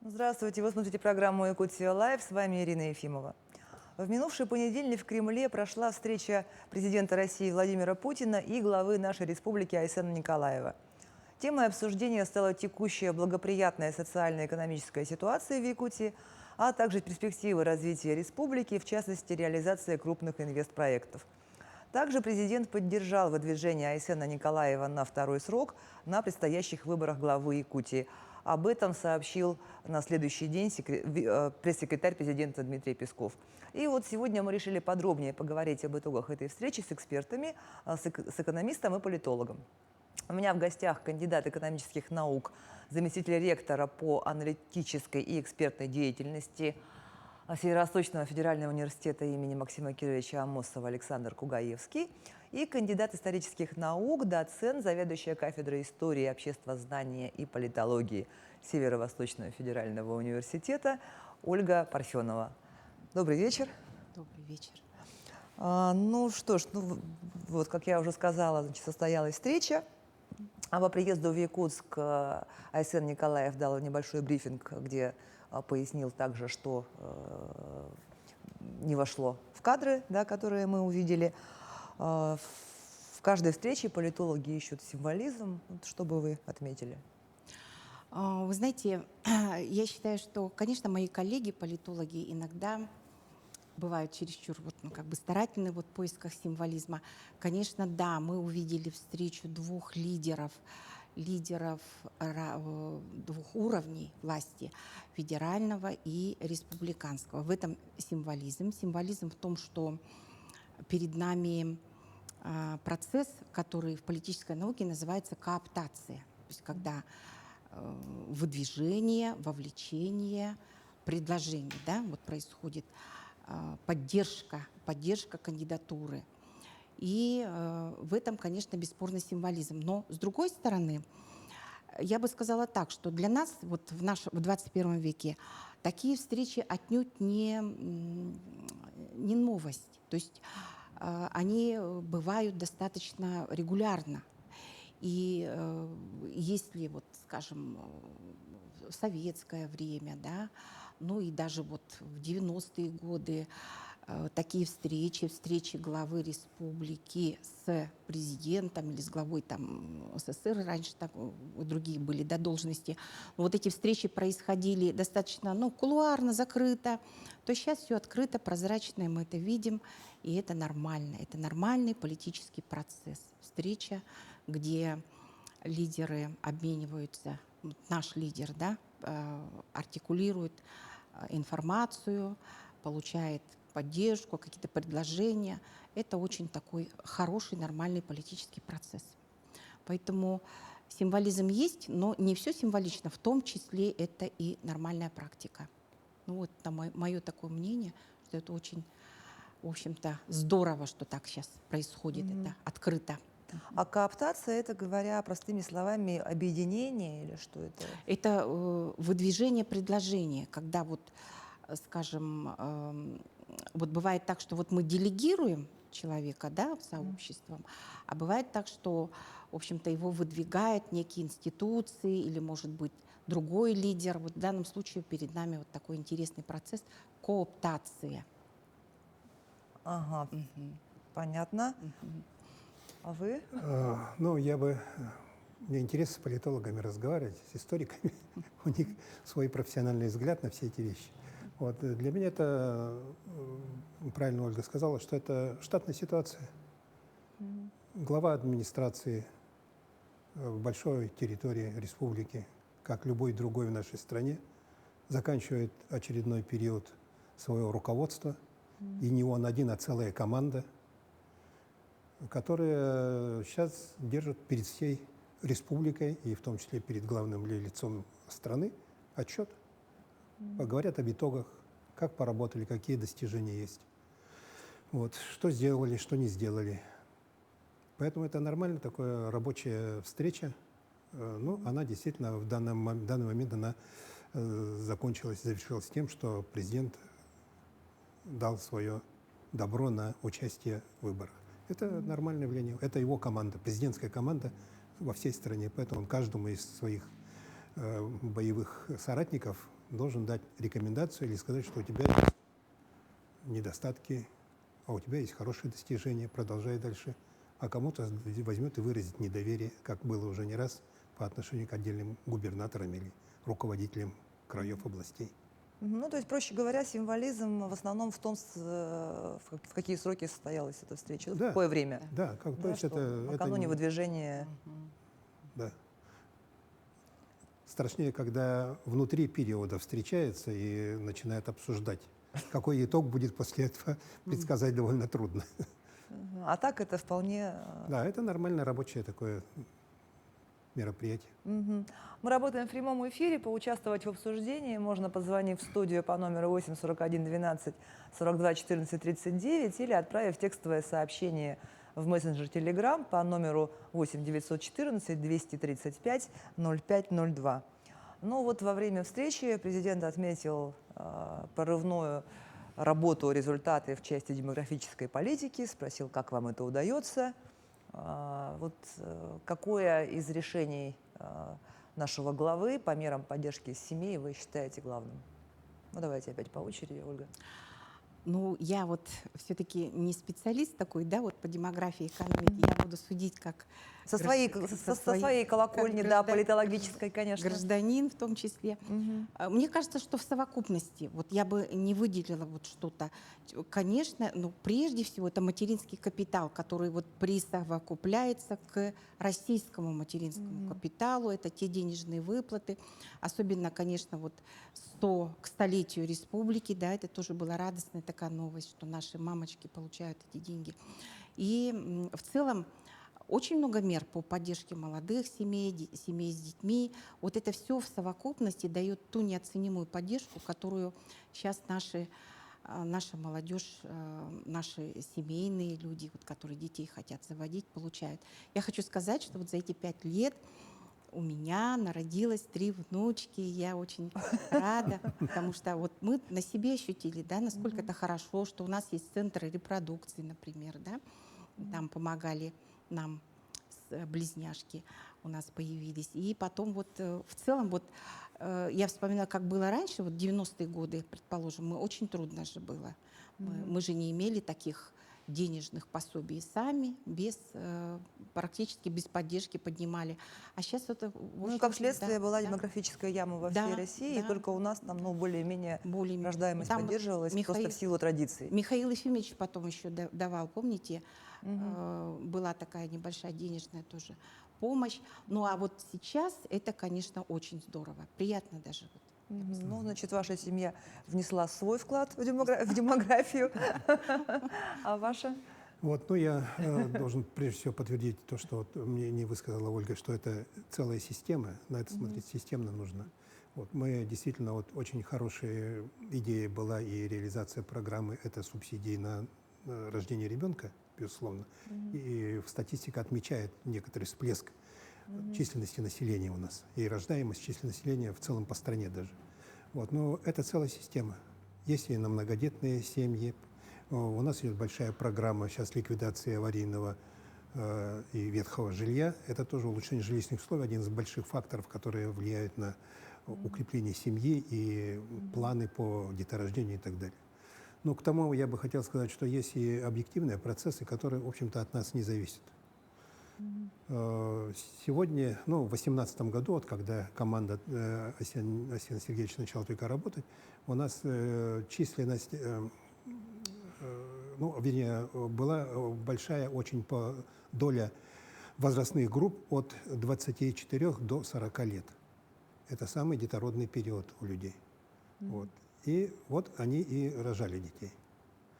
Здравствуйте, вы смотрите программу «Якутия Лайв», с вами Ирина Ефимова. В минувший понедельник в Кремле прошла встреча президента России Владимира Путина и главы нашей республики Айсена Николаева. Темой обсуждения стала текущая благоприятная социально-экономическая ситуация в Якутии, а также перспективы развития республики, в частности, реализация крупных инвестпроектов. Также президент поддержал выдвижение Айсена Николаева на второй срок на предстоящих выборах главы Якутии. Об этом сообщил на следующий день пресс-секретарь президента Дмитрий Песков. И вот сегодня мы решили подробнее поговорить об итогах этой встречи с экспертами, с экономистом и политологом. У меня в гостях кандидат экономических наук, заместитель ректора по аналитической и экспертной деятельности Северо-Восточного федерального университета имени Максима Кировича Амосова Александр Кугаевский и кандидат исторических наук, доцент, заведующая кафедрой истории, обществознания и политологии Северо-Восточного федерального университета Ольга Парфенова. Добрый вечер. Добрый вечер. Ну что ж, вот, как я уже сказала, значит, состоялась встреча. А по приезду в Якутск Айсен Николаев дал небольшой брифинг, где пояснил также, что не вошло в кадры, да, которые мы увидели. В каждой встрече политологи ищут символизм. Вот что бы вы отметили? Вы знаете, я считаю, что, конечно, мои коллеги-политологи иногда бывают чересчур старательны в поисках символизма. Конечно, да, мы увидели встречу двух лидеров двух уровней власти, федерального и республиканского. В этом символизм. Символизм в том, что перед нами процесс, который в политической науке называется кооптация. То есть когда выдвижение, вовлечение, предложение, да, вот происходит поддержка кандидатуры. И в этом, конечно, бесспорно символизм. Но, с другой стороны, я бы сказала так, что для нас вот в 21 веке такие встречи отнюдь не новость. То есть они бывают достаточно регулярно. И если, вот, скажем, в советское время, да, ну и даже вот в 90-е годы такие встречи главы республики с президентом или с главой там СССР, раньше так, другие были, да, должности, но вот эти встречи происходили достаточно, кулуарно, закрыто, то сейчас все открыто, прозрачно, и мы это видим, и это нормально, это нормальный политический процесс, встреча, где лидеры обмениваются, наш лидер, да, артикулирует информацию, получает поддержку, какие-то предложения. Это очень такой хороший, нормальный политический процесс. Поэтому символизм есть, но не все символично, в том числе это и нормальная практика. Ну вот мое такое мнение, что это очень, в общем-то, здорово, что так сейчас происходит, это открыто. А кооптация — это, говоря простыми словами, объединение или что это? Это выдвижение предложения, когда вот, скажем, вот бывает так, что вот мы делегируем человека, да, в сообществом, а бывает так, что, в общем-то, его выдвигают некие институции или, может быть, другой лидер. Вот в данном случае перед нами вот такой интересный процесс кооптации. Ага, понятно. А вы? Мне интересно с политологами разговаривать, с историками. У них свой профессиональный взгляд на все эти вещи. Вот. Для меня это, правильно Ольга сказала, что это штатная ситуация. Глава администрации в большой территории республики, как любой другой в нашей стране, заканчивает очередной период своего руководства. И не он один, а целая команда, которая сейчас держит перед всей республикой, и в том числе перед главным лицом страны, отчет. Поговорят об итогах, как поработали, какие достижения есть. Вот, что сделали, что не сделали. Поэтому это нормально, такая рабочая встреча. Она действительно в данный момент она завершилась тем, что президент дал свое добро на участие в выборах. Это нормальное явление. Это его команда, президентская команда во всей стране. Поэтому он каждому из своих боевых соратников должен дать рекомендацию или сказать, что у тебя недостатки, а у тебя есть хорошие достижения, продолжай дальше. А кому-то возьмет и выразит недоверие, как было уже не раз по отношению к отдельным губернаторам или руководителям краев, областей. Ну, то есть, проще говоря, символизм в основном в том, в какие сроки состоялась эта встреча, в Да. какое время. Да, как, то Да, есть что это накануне не- выдвижения. Да. Страшнее, когда внутри периода встречается и начинает обсуждать. Какой итог будет после этого, предсказать довольно трудно. А так это вполне... Да, это нормальное рабочее такое мероприятие. Мгм. Мы работаем в прямом эфире. Поучаствовать в обсуждении можно, позвонив в студию по номеру 8 41 12 42 14 39 или отправив текстовое сообщение в мессенджер Telegram по номеру 8 914 235 0502. Ну вот во время встречи президент отметил прорывную работу, результаты в части демографической политики, спросил, как вам это удается. Какое из решений нашего главы по мерам поддержки семей вы считаете главным? Ну, давайте опять по очереди, Ольга. Ну, я вот все-таки не специалист такой, да, вот по демографии, экономике. Я буду судить как Со своей колокольни, как да, политологической, конечно. гражданин в том числе. Мгм. Мне кажется, что в совокупности, вот я бы не выделила вот что-то. Конечно, ну, прежде всего, это материнский капитал, который вот присовокупляется к российскому материнскому капиталу. Это те денежные выплаты. Особенно, конечно, вот к столетию республики, да, это тоже была радостная такая новость, что наши мамочки получают эти деньги. И в целом очень много мер по поддержке молодых семей, семей с детьми. Вот это все в совокупности дает ту неоценимую поддержку, которую сейчас наша молодежь, наши семейные люди, вот, которые детей хотят заводить, получают. Я хочу сказать, что вот за эти 5 лет у меня народилось 3 внучки, и я очень рада, потому что вот мы на себе ощутили, да, насколько это хорошо, что у нас есть центры репродукции, например, да, там помогали нам близняшки у нас появились. И потом вот в целом вот я вспоминаю, как было раньше, вот 90-е годы, предположим, мы очень трудно же было. Мы же не имели таких денежных пособий сами, практически без поддержки поднимали. А сейчас это... Ну, как следствие была демографическая яма во всей России, и только у нас там, ну, более-менее рождаемость там поддерживалась просто в силу традиций. Михаил Ефимович потом еще давал, помните, была такая небольшая денежная тоже помощь. Ну а вот сейчас это, конечно, очень здорово, приятно даже. Ну, значит, ваша семья внесла свой вклад в демографию, а ваша? Вот, ну, я должен прежде всего подтвердить то, что вот мне не высказала Ольга, что это целая система, на это смотреть системно нужно. Вот, мы действительно, вот, очень хорошая идея была и реализация программы, это субсидии на рождение ребенка, безусловно. И статистика отмечает некоторый всплеск численности населения у нас, и рождаемость, численность населения в целом по стране даже. Вот, но это целая система. Есть и на многодетные семьи. У нас идет большая программа сейчас ликвидации аварийного и ветхого жилья. Это тоже улучшение жилищных условий, один из больших факторов, которые влияют на укрепление семьи и планы по деторождению и так далее. Но к тому я бы хотел сказать, что есть и объективные процессы, которые, в общем-то, от нас не зависят. Сегодня, ну, в 2018 году, вот, когда команда Арсена Сергеевича начала только работать, у нас численность, ну, вернее, была большая очень доля возрастных групп от 24 до 40 лет. Это самый детородный период у людей. Вот. И вот они и рожали детей.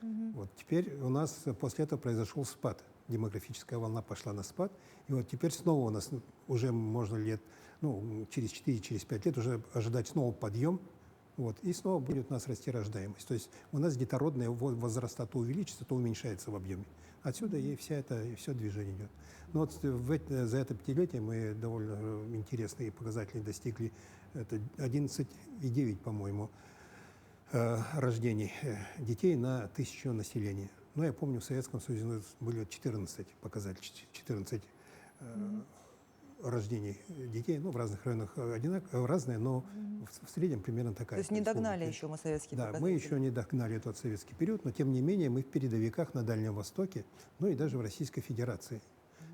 Вот. Теперь у нас после этого произошел спад. Демографическая волна пошла на спад. И вот теперь снова у нас уже можно лет, ну, через 4-5 лет уже ожидать снова подъем. Вот, и снова будет у нас расти рождаемость. То есть у нас детородная возраста то увеличится, то уменьшается в объеме. Отсюда и все движение идет. Но вот за это пятилетие мы довольно интересные показатели достигли. Это 11,9, по-моему, рождений детей на 1000 населения. Но я помню, в Советском Союзе были 14 показателей, 14 рождений детей, ну, в разных районах разные, но в среднем примерно такая. То есть не догнали республика. еще мы советский Да, показатель. мы еще не догнали тот советский период, но тем не менее мы в передовиках на Дальнем Востоке, ну и даже в Российской Федерации.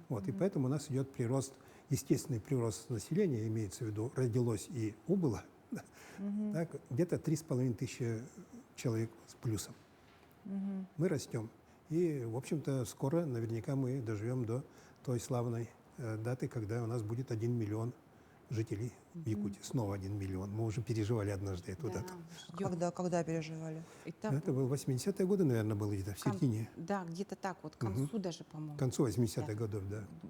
Вот, и поэтому у нас идет прирост, естественный прирост населения, имеется в виду, родилось и убыло, так, где-то 3500 человек с плюсом. Мы растем. И, в общем-то, скоро наверняка мы доживем до той славной даты, когда у нас будет 1 миллион жителей в Якутии. Снова 1 миллион. Мы уже переживали однажды эту дату. Когда переживали? Это был 80-е годы, наверное, было где-то в середине. Да, где-то так вот, к концу даже, К по-моему. концу 80-х годов,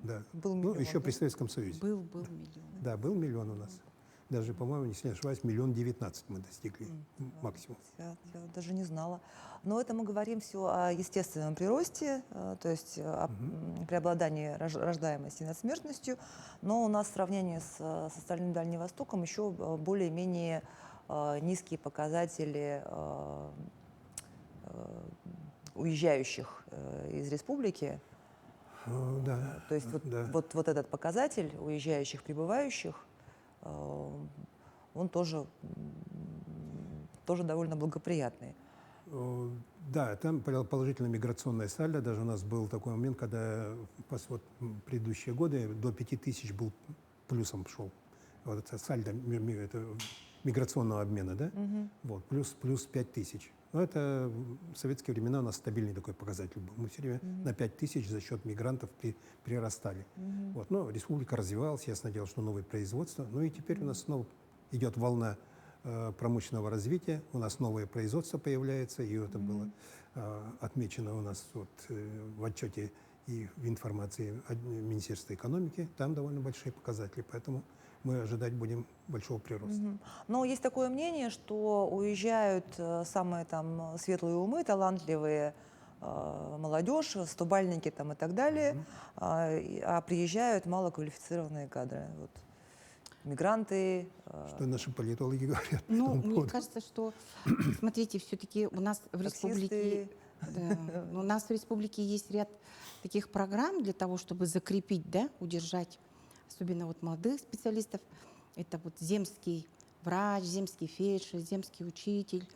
да. Был Ну, миллион, еще да? при Советском Союзе. Был миллион. Да, был миллион у нас. Даже, по-моему, если не ошибаюсь, 1 019 000 мы достигли максимум. Я даже не знала. Но это мы говорим все о естественном приросте, то есть о преобладании рождаемости над смертностью. Но у нас в сравнении с остальным Дальним Востоком еще более-менее низкие показатели уезжающих из республики. Да, То есть да. вот этот показатель уезжающих, прибывающих, он тоже довольно благоприятный. Да, там положительная миграционная сальдо. Даже у нас был такой момент, когда вот, предыдущие годы до 5000 был плюсом шел. Вот это сальдо это миграционного обмена, да? Вот, плюс 5000. Но это в советские времена у нас стабильный такой показатель был. Мы все время на 5000 за счет мигрантов прирастали. Вот, но республика развивалась, ясно дело, что новые производства. Ну и теперь у нас снова идет волна промышленного развития, у нас новое производство появляется, и это было отмечено у нас вот, в отчете и в информации Министерства экономики. Там довольно большие показатели, поэтому мы ожидать будем большого прироста. Но есть такое мнение, что уезжают самые там светлые умы, талантливые, молодежь, стобальники там и так далее, а приезжают малоквалифицированные кадры. Вот. Мигранты. Что наши политологи говорят? по Ну, этому мне поводу? кажется, что, смотрите, все-таки у нас в республике, Таксисты. у нас в республике есть ряд таких программ для того, чтобы закрепить, да, удержать, особенно вот молодых специалистов. Это вот земский врач, земский фельдшер, земский учитель.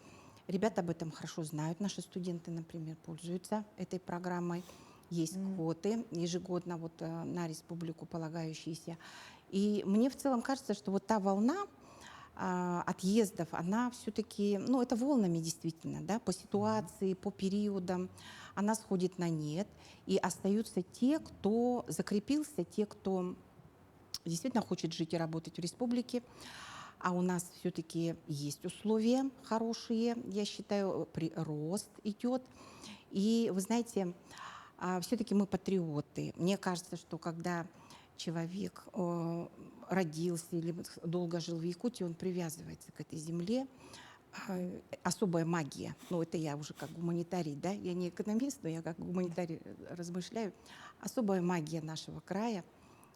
Ребята об этом хорошо знают. Наши студенты, например, пользуются этой программой. Есть квоты ежегодно вот на республику полагающиеся. И мне в целом кажется, что вот та волна отъездов, она все-таки, ну, это волнами действительно, да, по ситуации, по периодам, она сходит на нет. И остаются те, кто закрепился, те, кто действительно хочет жить и работать в республике. А у нас все-таки есть условия хорошие, я считаю, прирост идет. И вы знаете, все-таки мы патриоты. Мне кажется, что когда человек родился или долго жил в Якутии, он привязывается к этой земле. Особая магия. Ну, это я уже как гуманитарий, да? Я не экономист, но я как гуманитарий размышляю. Особая магия нашего края,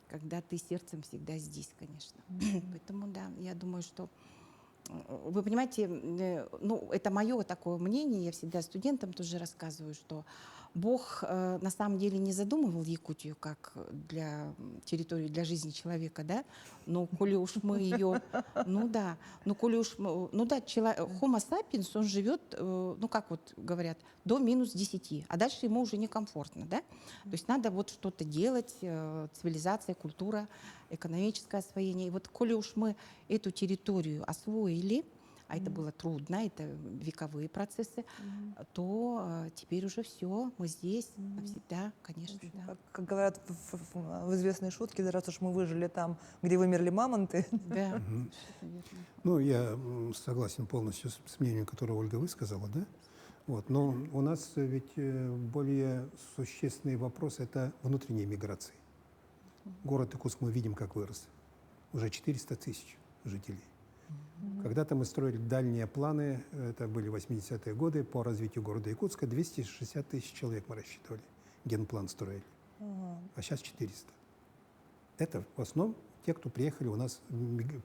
когда ты сердцем всегда здесь, конечно. Поэтому, да, я думаю, что вы понимаете, ну, это мое такое мнение, я всегда студентам тоже рассказываю, что Бог на самом деле не задумывал Якутию как для территории, для жизни человека, да, но коли уж мы ее, ну да, ну коли уж, ну да, Homo sapiens, он живет, ну как вот говорят, до -10, а дальше ему уже некомфортно, да, то есть надо вот что-то делать, цивилизация, культура, экономическое освоение, и вот коли уж мы эту территорию освоили, а это было трудно, это вековые процессы, то теперь уже все, мы здесь навсегда, конечно, да. Как говорят в известной шутке, раз уж мы выжили там, где вымерли мамонты. Да. Ну, я согласен полностью с мнением, которое Ольга высказала, да? Вот. Но у нас ведь более существенный вопрос – это внутренняя миграция. Город Якутск мы видим, как вырос. Уже 400 тысяч жителей. Когда-то мы строили дальние планы, это были 80-е годы, по развитию города Якутска, 260 тысяч человек мы рассчитывали, генплан строили, а сейчас 400. Это в основном те, кто приехали у нас,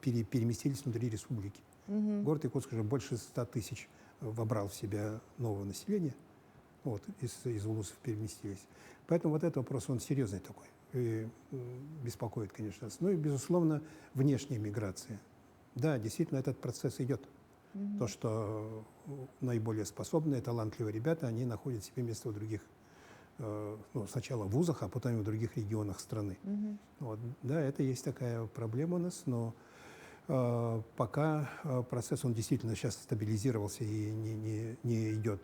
переместились внутри республики. Город Якутск уже больше 100 тысяч вобрал в себя нового населения, вот, из улусов переместились. Поэтому вот этот вопрос, он серьезный такой. и беспокоит, конечно, нас. Ну и, безусловно, внешняя миграция. Да, действительно, этот процесс идет. То, что наиболее способные, талантливые ребята, они находят себе место в других, ну, сначала в вузах, а потом и в других регионах страны. Вот. Да, это есть такая проблема у нас, но пока процесс, он действительно сейчас стабилизировался и не идет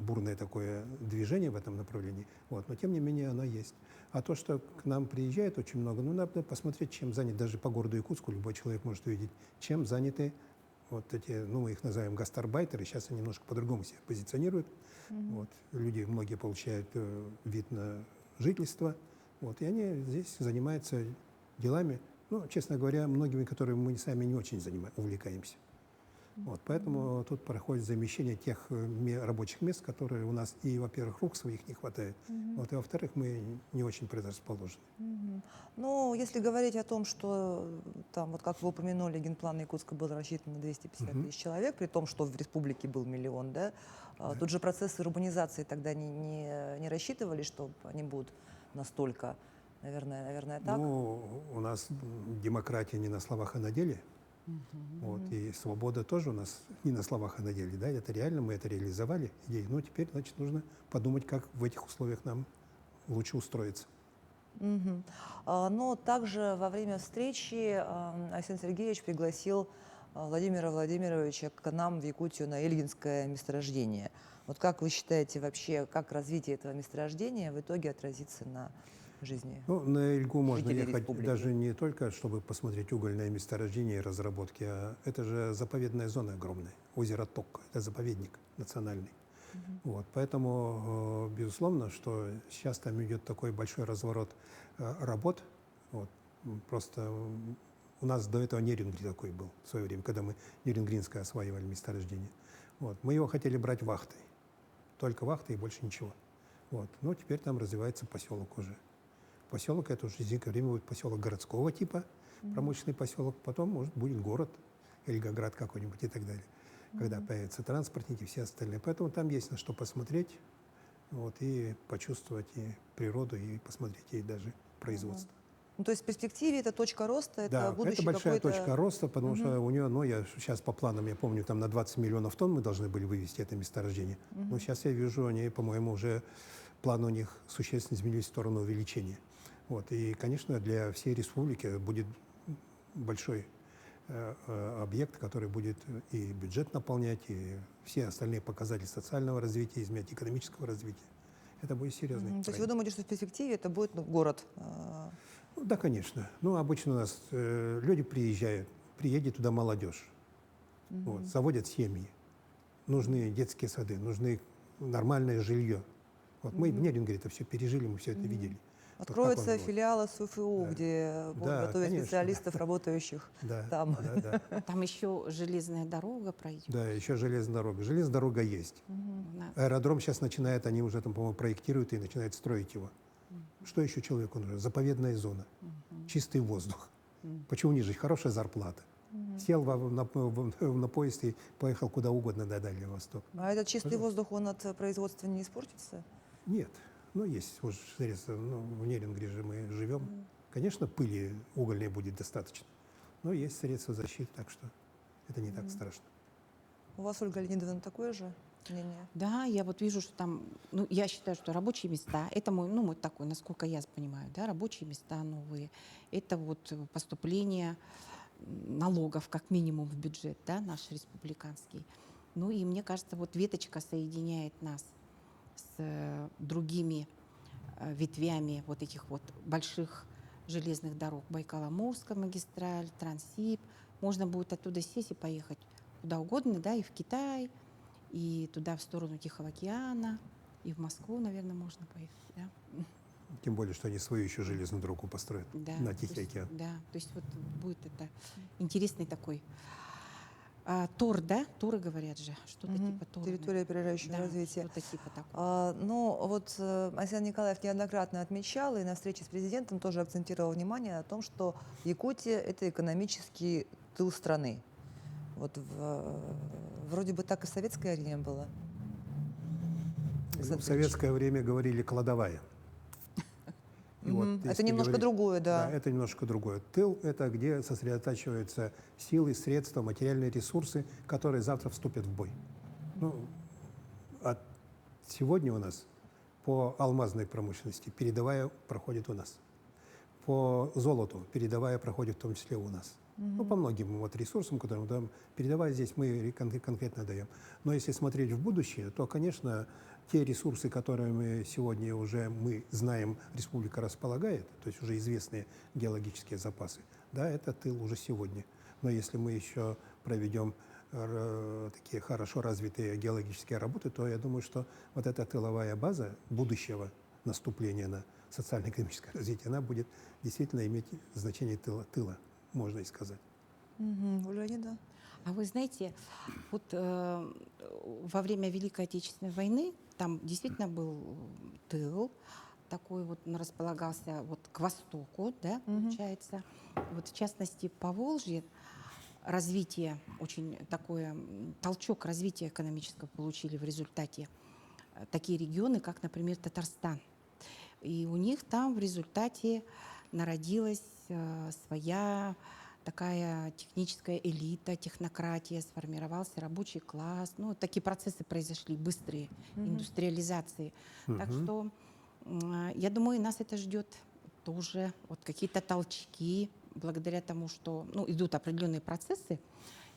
бурное такое движение в этом направлении, вот, но тем не менее оно есть. А то, что к нам приезжает очень много, ну, надо посмотреть, чем занят, даже по городу Якутску любой человек может увидеть, чем заняты вот эти, ну, мы их называем гастарбайтеры, сейчас они немножко по-другому себя позиционируют. Вот, люди, многие получают вид на жительство, вот, и они здесь занимаются делами, ну, честно говоря, многими, которыми мы сами не очень увлекаемся. Вот, поэтому тут проходит замещение тех рабочих мест, которые у нас и, во-первых, рук своих не хватает, вот, и, во-вторых, мы не очень предрасположены. Ну, если говорить о том, что там, вот как вы упомянули, генплан Якутска был рассчитан на 250 тысяч человек, при том, что в республике был миллион, да? Тут же процессы урбанизации тогда не рассчитывали, что они будут настолько, наверное, так? Ну, у нас демократия не на словах, а на деле. Вот, и свобода тоже у нас не на словах, а на деле. Да? Это реально, мы это реализовали. Идею. Ну, теперь, значит, нужно подумать, как в этих условиях нам лучше устроиться. Но также во время встречи Арсений Сергеевич пригласил Владимира Владимировича к нам в Якутию на Ильгинское месторождение. Вот как вы считаете вообще, как развитие этого месторождения в итоге отразится на жизни? Ну, на Ильгу можно жителей ехать республики? даже не только, чтобы посмотреть угольное месторождение и разработки, а это же заповедная зона огромная. Озеро Токко, это заповедник национальный. Вот, поэтому, безусловно, что сейчас там идет такой большой разворот работ. Вот, просто у нас до этого Нерингри такой был в свое время, когда мы Нерингринское осваивали месторождение. Вот, мы его хотели брать вахтой, только вахтой и больше ничего. Вот, но теперь там развивается поселок уже. Поселок это уже через некоторое время будет поселок городского типа, промышленный поселок, потом, может, будет город, Эльгоград какой-нибудь и так далее, когда появятся транспортники и все остальные. Поэтому там есть на что посмотреть, вот, и почувствовать и природу, и посмотреть, и даже производство. Ну, то есть в перспективе это точка роста, это Да, будущий это большая какой-то... точка роста, потому что у нее, ну, я сейчас по планам, я помню, там на 20 миллионов тонн мы должны были вывести это месторождение. Но сейчас я вижу, они, по-моему, уже планы у них существенно изменились в сторону увеличения. Вот, и, конечно, для всей республики будет большой объект, который будет и бюджет наполнять, и все остальные показатели социального развития, изменять экономического развития. Это будет серьезный То есть проект. вы думаете, что в перспективе это будет город? Ну, да, конечно. Ну, обычно у нас люди приедет туда молодежь, вот, заводят семьи, нужны детские сады, нужны нормальное жилье. Вот мы в Нерингере это все пережили, мы все это видели. Вот как Откроются он, вот. филиалы СУФУ, Да. где будут Да, готовить конечно. специалистов, работающих Да, там. да. Там еще железная дорога пройдет. Да, еще железная дорога. Железная дорога есть. На- Аэродром сейчас начинает, они уже там, по-моему, проектируют и начинают строить его. Что еще человеку нужно? Заповедная зона, чистый воздух. Почему не жить? Хорошая зарплата. Сел на поезд и поехал куда угодно на Дальний Восток. А этот чистый воздух, он от производства не испортится? Нет, ну есть уже средства. Ну, в Нерингре же мы живем. Конечно, пыли угольной будет достаточно, но есть средства защиты, так что это не так страшно. У вас, Ольга Леонидовна, такое же мнение? Да, я вот вижу, что там, ну, я считаю, что рабочие места, это мой такой, насколько я понимаю, да, рабочие места новые, это вот поступление налогов как минимум в бюджет, да, наш республиканский. Ну и мне кажется, вот веточка соединяет нас с другими ветвями вот этих вот больших железных дорог. Байкало-Амурская магистраль, Транссиб. Можно будет оттуда сесть и поехать куда угодно, да, и в Китай, и туда в сторону Тихого океана, и в Москву, наверное, можно поехать, да. Тем более, что они свою еще железную дорогу построят Да, на то Тихий есть, океан. да, то есть вот будет это интересный такой ТОР, да? ТОРы говорят же, что-то типа ТОРа. Территория опережающего да, развития. что-то типа такого. Ну, вот Арсений Николаев неоднократно отмечал и на встрече с президентом тоже акцентировал внимание на том, что Якутия – это экономический тыл страны. Вот вроде бы так и в советское время было. Ну, в советское время говорили «кладовая». И вот, Мгм. Это если немножко говорить- другое, да. это немножко другое. Тыл — это где сосредотачиваются силы, средства, материальные ресурсы, которые завтра вступят в бой. Ну, от сегодня у нас по алмазной промышленности передовая проходит у нас. По золоту передовая проходит в том числе у нас. Ну, по многим вот ресурсам, которые мы даем, передовая здесь мы конкретно даем. Но если смотреть в будущее, то, конечно, те ресурсы, которые мы сегодня уже мы знаем, республика располагает, то есть уже известные геологические запасы, да, это тыл уже сегодня. Но если мы еще проведем такие хорошо развитые геологические работы, то я думаю, что вот эта тыловая база будущего наступления на социально-экономическое развитие, она будет действительно иметь значение тыла, можно и сказать. Мгм. Уже не да. А вы знаете, вот во время Великой Отечественной войны там действительно был тыл, такой вот он располагался вот к востоку, да, получается. Вот в частности, Поволжье развитие, очень такое, толчок развития экономического получили в результате такие регионы, как, например, Татарстан. И у них там в результате народилась своя такая техническая элита, технократия, сформировался рабочий класс. Ну, такие процессы произошли быстрые, индустриализации. Так что я думаю, нас это ждет тоже вот какие-то толчки, благодаря тому, что идут определенные процессы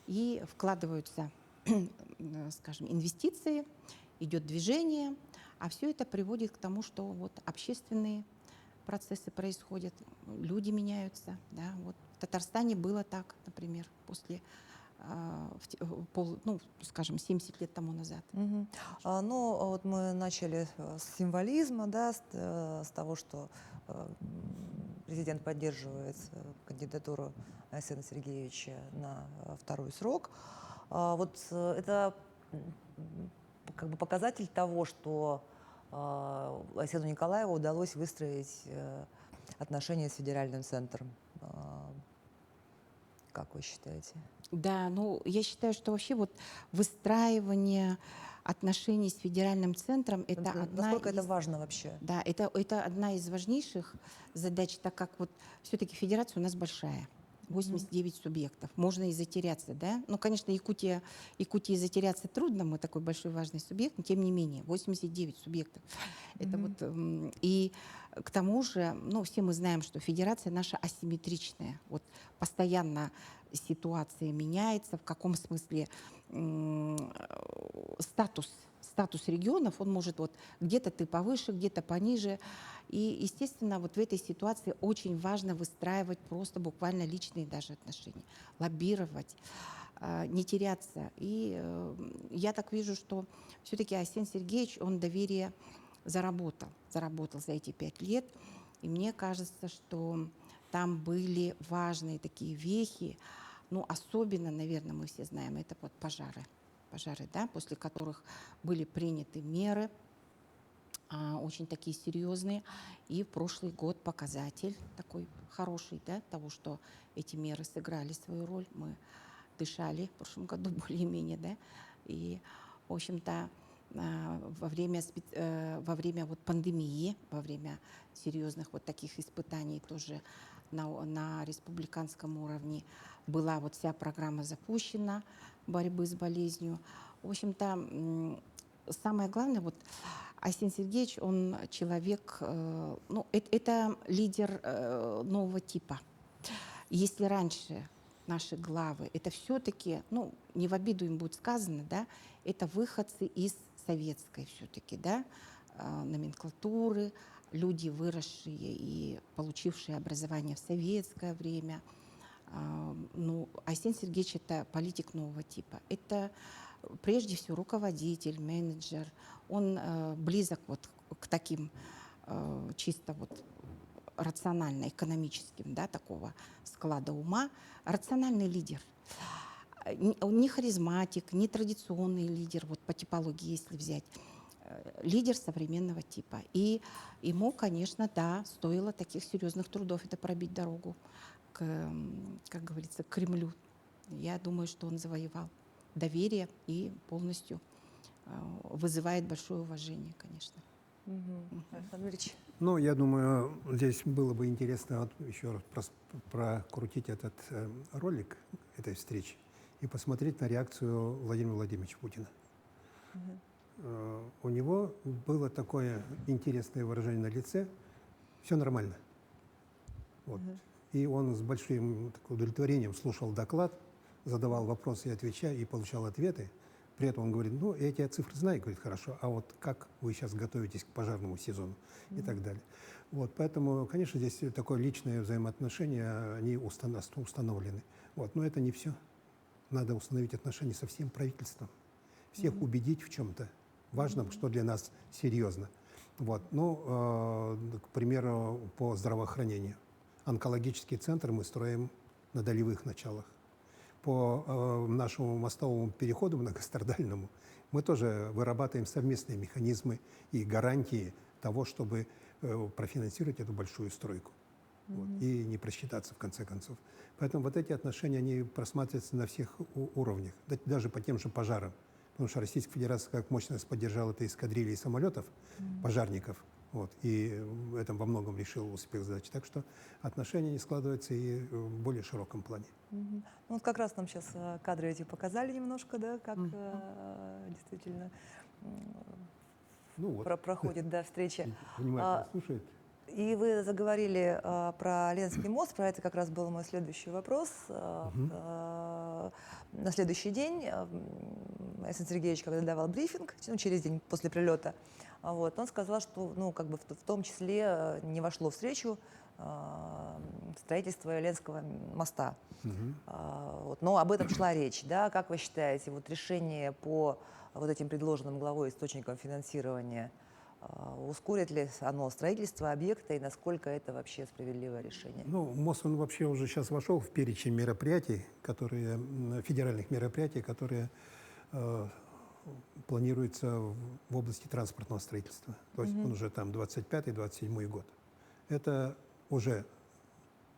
и вкладываются, скажем, инвестиции, идет движение, а все это приводит к тому, что вот общественные процессы происходят, люди меняются. Да? Вот в Татарстане было так, например, после, скажем, 70 лет тому назад. Мгм. Вот мы начали с символизма, да, с того, что президент поддерживает кандидатуру Айсена Сергеевича на второй срок. Это как бы показатель того, что Айсену Николаеву удалось выстроить отношения с федеральным центром. Как вы считаете? Да, я считаю, что вообще вот выстраивание отношений с федеральным центром это одна Насколько это из... важно вообще? Да, это одна из важнейших задач, так как вот все-таки федерация у нас большая. 89 субъектов. Можно и затеряться, да? Ну, конечно, Якутии затеряться трудно, мы такой большой важный субъект, но тем не менее, 89 субъектов. Это вот, и к тому же, все мы знаем, что федерация наша асимметричная. Вот постоянно ситуация меняется, в каком смысле статус регионов, он может вот где-то ты повыше, где-то пониже. И, естественно, вот в этой ситуации очень важно выстраивать просто буквально личные даже отношения, лоббировать, не теряться. И я так вижу, что все-таки Айсен Сергеевич, он доверие заработал за эти 5 лет. И мне кажется, что там были важные такие вехи, особенно, наверное, мы все знаем, это вот пожары, да, после которых были приняты меры, очень такие серьезные. И прошлый год показатель такой хороший, да, того, что эти меры сыграли свою роль. Мы дышали в прошлом году более-менее, да, и, в общем-то, во время вот пандемии, во время серьезных вот таких испытаний тоже на республиканском уровне была вот вся программа запущена борьбы с болезнью. В общем-то, самое главное, вот Айсен Сергеевич, он человек, это лидер нового типа. Если раньше наши главы, это все-таки, не в обиду им будет сказано, да, это выходцы из советской все-таки, да, номенклатуры, люди, выросшие и получившие образование в советское время. Айсен Сергеевич — это политик нового типа. Это прежде всего руководитель, менеджер. Он близок вот к таким чисто вот рационально-экономическим, да, такого склада ума. Рациональный лидер. Он не харизматик, не традиционный лидер, вот по типологии, если взять. Лидер современного типа. И ему, конечно, да, стоило таких серьезных трудов это пробить дорогу как говорится, к Кремлю. Я думаю, что он завоевал доверие и полностью вызывает большое уважение, конечно. Александр Ильич. Ну, я думаю, здесь было бы интересно вот еще раз прокрутить этот ролик этой встречи и посмотреть на реакцию Владимира Владимировича Путина. У него было такое интересное выражение на лице: все нормально. Вот. И он с большим удовлетворением слушал доклад, задавал вопросы и отвечал, и получал ответы. При этом он говорит: ну, я эти цифры знаю, говорит, хорошо, а вот как вы сейчас готовитесь к пожарному сезону и так далее. Вот, поэтому, конечно, здесь такое личное взаимоотношение, они установлены. Вот, но это не все. Надо установить отношения со всем правительством, всех убедить в чем-то важном, что для нас серьезно. Вот, ну, к примеру, по здравоохранению. Онкологический центр мы строим на долевых началах. По нашему мостовому переходу многострадальному мы тоже вырабатываем совместные механизмы и гарантии того, чтобы профинансировать эту большую стройку вот, и не просчитаться в конце концов. Поэтому вот эти отношения, они просматриваются на всех уровнях, даже по тем же пожарам. Потому что Российская Федерация как мощно поддержала это эскадрильи самолетов, пожарников, вот, и это во многом решил успех задачи. Так что отношения не складываются и в более широком плане. Ну, вот как раз нам сейчас кадры эти показали немножко, да, как действительно Ну вот, проходит, да, встреча. внимательно слушает. И вы заговорили про Ленский мост, про это как раз был мой следующий вопрос. На следующий день Александр Сергеевич, когда давал брифинг, ну, через день после прилета, вот, он сказал, что, ну, как бы в том числе не вошло в встречу строительство Ленского моста. Вот, но об этом шла речь, да? Как вы считаете, вот решение по вот этим предложенным главой источникам финансирования, ускорит ли оно строительство объекта и насколько это вообще справедливое решение? Ну, мост, он вообще уже сейчас вошел в перечень мероприятий, которые, федеральных мероприятий, которые планируются в области транспортного строительства. То есть он уже там 25-27 год. Это уже,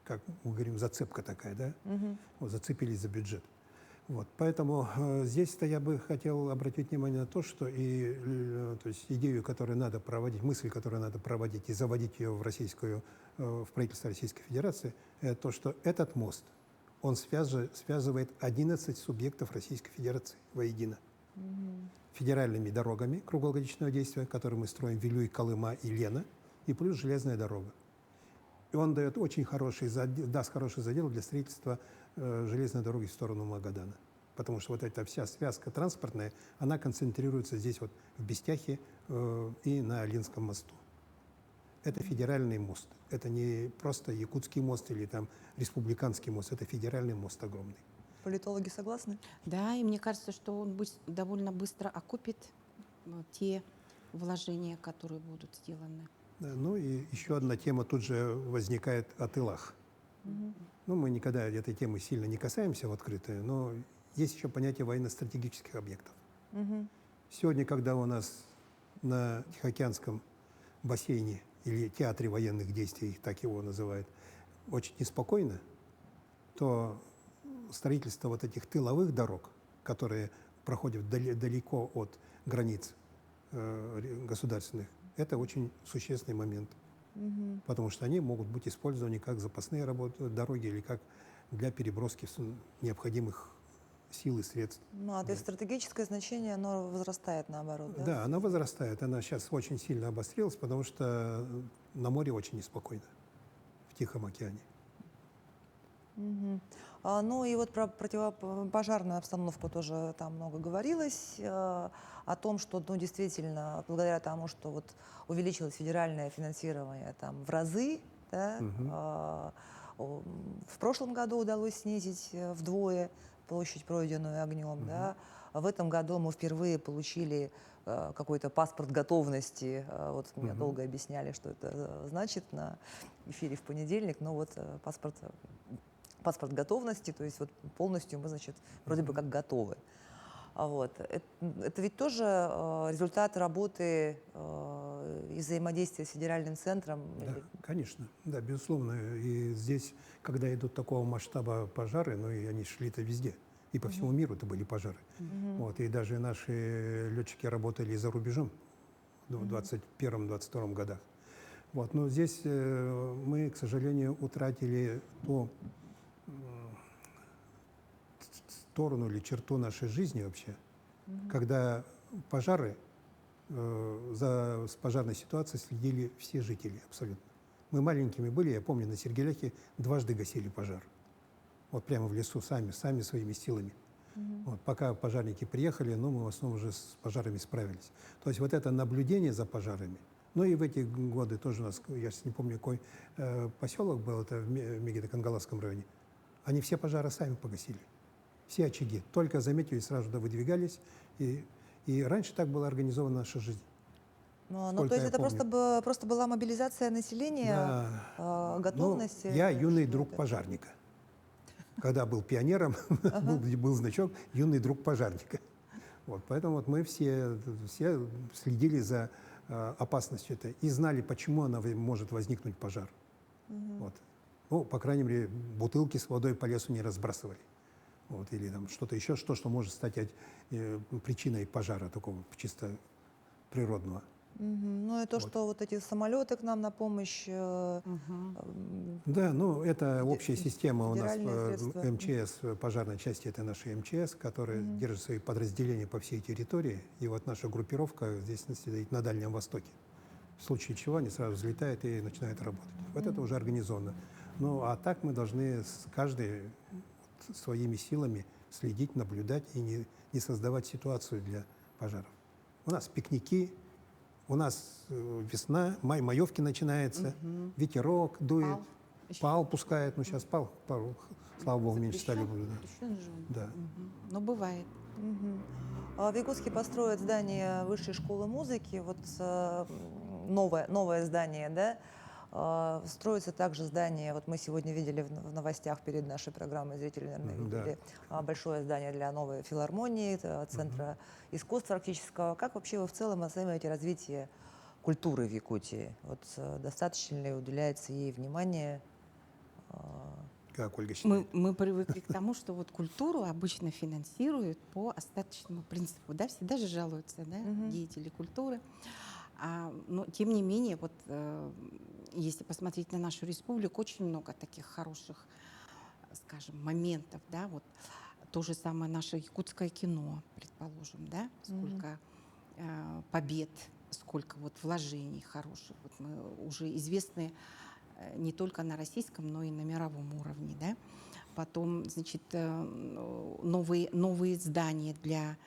как мы говорим, зацепка такая, да? Вот, зацепились за бюджет. Вот, поэтому здесь-то я бы хотел обратить внимание на то, что то есть идею, которую надо проводить, мысль, которую надо проводить и заводить ее в правительство Российской Федерации, это то, что этот мост, он связывает 11 субъектов Российской Федерации воедино. Федеральными дорогами круглогодичного действия, которые мы строим, Вилюй, Колыма и Лена, и плюс железная дорога. И он даст хороший задел для строительства железной дороги в сторону Магадана. Потому что вот эта вся связка транспортная, она концентрируется здесь вот в Бестяхе и на Ленском мосту. Это федеральный мост. Это не просто якутский мост или там республиканский мост. Это федеральный мост огромный. Политологи согласны? Да, и мне кажется, что он довольно быстро окупит те вложения, которые будут сделаны. Да, ну и еще одна тема тут же возникает о тылах. Ну, мы никогда этой темы сильно не касаемся в открытую, но есть еще понятие военно-стратегических объектов. Сегодня, когда у нас на Тихоокеанском бассейне или театре военных действий, так его называют, очень неспокойно, то строительство вот этих тыловых дорог, которые проходят далеко от границ государственных, это очень существенный момент. Потому что они могут быть использованы как запасные дороги или как для переброски необходимых сил и средств. Ну, а то есть стратегическое значение, оно возрастает наоборот, да? Да, оно возрастает. Она сейчас очень сильно обострилась, потому что на море очень неспокойно, в Тихом океане. Ну и вот про противопожарную обстановку тоже там много говорилось, о том, что, ну, действительно, благодаря тому, что вот увеличилось федеральное финансирование там в разы, да, в прошлом году удалось снизить вдвое площадь, пройденную огнем, да. В этом году мы впервые получили какой-то паспорт готовности. Вот мне долго объясняли, что это значит на эфире в понедельник, но вот паспорт готовности, то есть вот полностью мы, значит, вроде бы как готовы. Вот. Это ведь тоже результат работы и взаимодействия с федеральным центром? Да, конечно, да, безусловно. И здесь, когда идут такого масштаба пожары, ну и они шли-то везде, и по всему миру это были пожары. Вот, и даже наши летчики работали за рубежом, в 21-22 годах. Вот. Но здесь мы, к сожалению, утратили ту сторону или черту нашей жизни вообще, когда пожары, с пожарной ситуацией следили все жители абсолютно. Мы маленькими были, я помню, на Сергеляхе дважды гасили пожар. Вот прямо в лесу сами своими силами. Вот, пока пожарники приехали, ну, мы в основном уже с пожарами справились. То есть вот это наблюдение за пожарами. Ну и в эти годы тоже у нас, я сейчас не помню, какой поселок был, это в Мегино-Кангаласском районе, они все пожары сами погасили. Все очаги. Только заметили, сразу туда выдвигались. И раньше так была организована наша жизнь. Ну, то есть это просто была мобилизация населения, готовность? Ну, я юный друг пожарника. Когда был пионером, был значок «Юный друг пожарника». Вот, поэтому вот мы все следили за опасностью этой и знали, почему она может возникнуть пожар. Вот. Ну, по крайней мере, бутылки с водой по лесу не разбрасывали. Вот, или там что-то еще, что может стать причиной пожара такого чисто природного. Ну и то, что вот эти самолеты к нам на помощь. Да, ну это общая система у нас МЧС, пожарной части, это наши МЧС, которые держат свои подразделения по всей территории. И вот наша группировка здесь стоит на Дальнем Востоке. В случае чего они сразу взлетают и начинают работать. Вот это уже организовано. Ну а так мы должны каждый своими силами следить, наблюдать и не создавать ситуацию для пожаров. У нас пикники. У нас весна, май, маевки начинается, ветерок дует, пал пускает. Ну, сейчас пал, слава богу, меньше стали. Да. Но бывает. В Якутске построят здание Высшей школы музыки, вот новое здание, да? Строится также здание, вот мы сегодня видели в новостях перед нашей программой, зрители, наверное, видели, большое здание для новой филармонии, Центра искусств практического. Как вообще вы в целом оцениваете развитие культуры в Якутии? Вот достаточно ли уделяется ей внимание? Как Ольга считает? Мы привыкли к тому, что вот культуру обычно финансируют по остаточному принципу. Да? Всегда же жалуются, да, деятели культуры. Но тем не менее, вот если посмотреть на нашу республику, очень много таких хороших, скажем, моментов, да, вот то же самое наше якутское кино, предположим, да, сколько побед, сколько вот вложений хороших, вот мы уже известны не только на российском, но и на мировом уровне, да. Потом, значит, новые здания для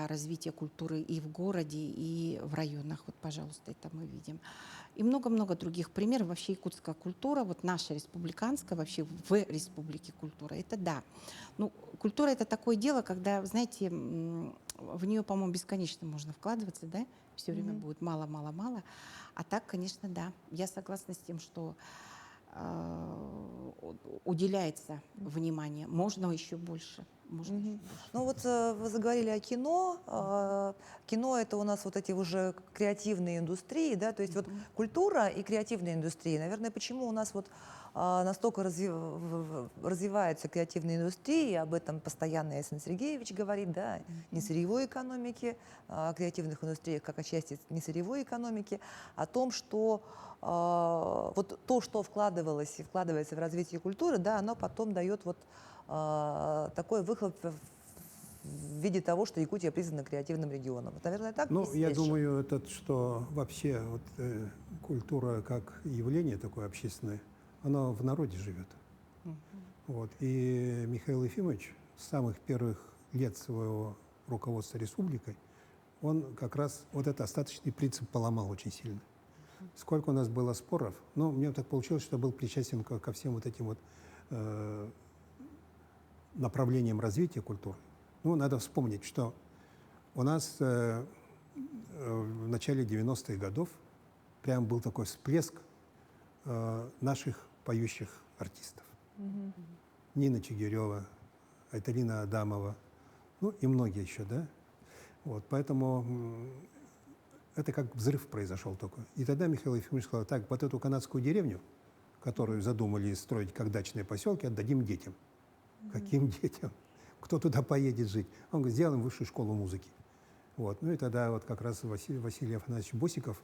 развития культуры и в городе, и в районах. Вот, пожалуйста, это мы видим. И много-много других примеров. Вообще якутская культура, вот наша республиканская, вообще в республике культура, это да. Ну, культура — это такое дело, когда, знаете, в нее, по-моему, бесконечно можно вкладываться, да? Все время будет мало. А так, конечно, да. Я согласна с тем, что уделяется внимание. Можно еще больше. Ну вот вы заговорили о кино. Кино — это у нас вот эти уже креативные индустрии, да, то есть вот культура и креативная индустрия. Наверное, почему у нас вот настолько развиваются креативные индустрии, об этом постоянно Эйсен Сергеевич говорит, да, несырьевой экономики, о креативных индустриях как о части несырьевой экономики, о том, что вот то, что вкладывалось и вкладывается в развитие культуры, да, оно потом дает вот такой выхлоп в виде того, что Якутия признана креативным регионом. Вот, наверное, так? Ну, я думаю, что вообще вот, культура как явление такое общественное, оно в народе живет. Вот. И Михаил Ефимович с самых первых лет своего руководства республикой, он как раз вот этот остаточный принцип поломал очень сильно. Сколько у нас было споров, но мне так получилось, что я был причастен ко всем вот этим вот направлениям развития культуры. Ну, надо вспомнить, что у нас в начале 90-х годов прям был такой всплеск наших поющих артистов. Нина Чигирева, Айталина Адамова, ну и многие еще, да? Вот, поэтому это как взрыв произошел только. И тогда Михаил Ефимович сказал: так, вот эту канадскую деревню, которую задумали строить как дачные поселки, отдадим детям. Каким детям? Кто туда поедет жить? Он говорит: сделаем высшую школу музыки. Вот. Ну и тогда вот как раз Василий Афанасьевич Босиков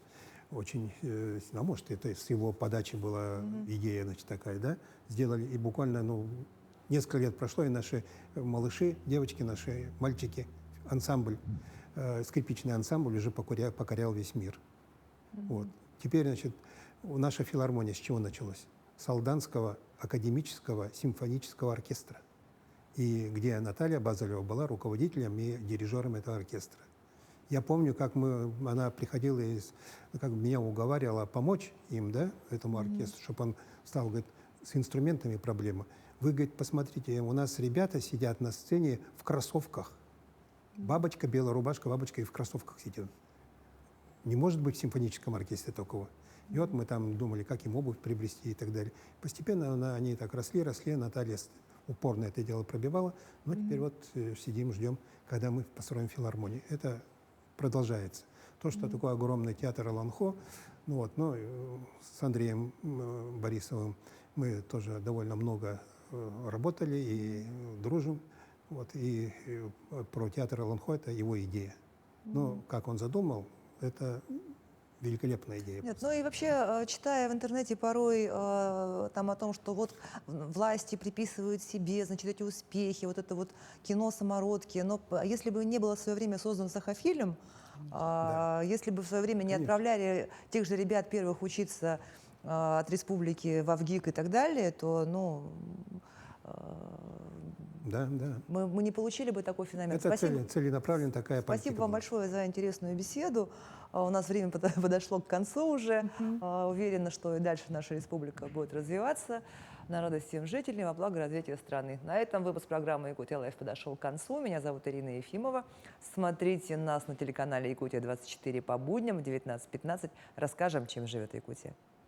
очень, ну, может, это с его подачи была идея, значит, такая, да, сделали, и буквально, ну, несколько лет прошло, и наши малыши, девочки наши, мальчики, ансамбль, скрипичный ансамбль уже покорял весь мир. Вот. Теперь, значит, наша филармония с чего началась? С Алданского академического симфонического оркестра, и где Наталья Базалева была руководителем и дирижером этого оркестра. Я помню, как она приходила и как меня уговаривала помочь им, да, этому оркестру, чтобы он стал, говорит, с инструментами проблема. Вы, говорит, посмотрите, у нас ребята сидят на сцене в кроссовках. Бабочка, белая рубашка, бабочка и в кроссовках сидит. Не может быть в симфоническом оркестре такого. И вот мы там думали, как им обувь приобрести и так далее. Постепенно они так росли, Наталья упорно это дело пробивала, но теперь вот сидим, ждем, когда мы построим филармонию. Это продолжается. То, что такое огромный театр Аланхо, ну вот, но с Андреем Борисовым мы тоже довольно много работали и дружим. Вот, и про театр Аланхо — это его идея. Но как он задумал, это великолепная идея. Нет, ну и вообще, читая в интернете порой там о том, что вот власти приписывают себе, значит, эти успехи, вот это вот кино самородки, но если бы не было в свое время создан Сахафильм, если бы в свое время не Конечно. отправляли тех же ребят первых учиться от республики в АВГИК и так далее, то, ну, Да, да. мы не получили бы такой феномен. Это Спасибо. целенаправленно такая политика Спасибо вам была. большое за интересную беседу. У нас время подошло к концу уже. Уверена, что и дальше наша республика будет развиваться на радость всем жителям, во благо развития страны. На этом выпуск программы «Якутия Лайф» подошел к концу. Меня зовут Ирина Ефимова. Смотрите нас на телеканале «Якутия-24» по будням в 19:15. Расскажем, чем живет Якутия.